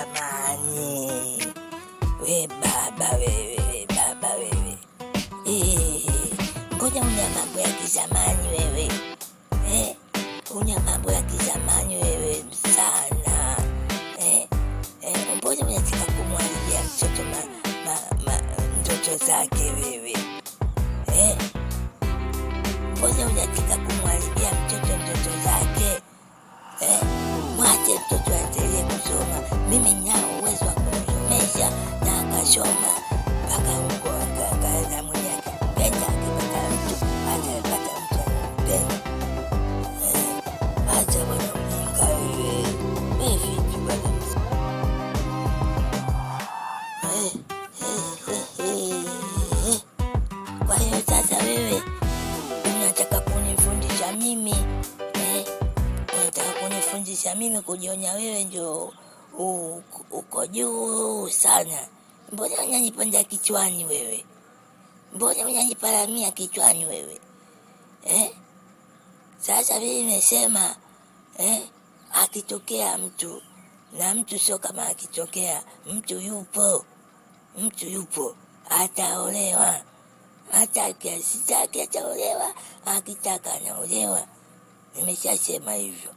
Jamani, we baba wewe, baba wewe, ngoja una mambo ya kizamani wewe, una mambo ya kizamani wewe sana, mbona unataka kumharibia mtoto ndoto zake wewe, mbona unataka kumharibia mtoto ndoto zake? Mwache mtoto aendelee kusoma. Mimi ninao uwezo wa kumsomesha na akasoma mpaka huko akaenda mwenye akipenda, akipata mtu atapata mtu anampenda. Acha bwana ujinga wewe, vipi bwana? Kwa hiyo sasa wewe unataka kunifundisha mimi, unataka kunifundisha mimi kujionya wewe ndio uko juu sana. Mbona unanipanda kichwani wewe? Mbona unaniparamia kichwani wewe? Sasa mimi nimesema akitokea mtu, na mtu sio kama akitokea mtu, yupo ataolewa, hata akitaka ataolewa, akitaka anaolewa. Nimeshasema hivyo.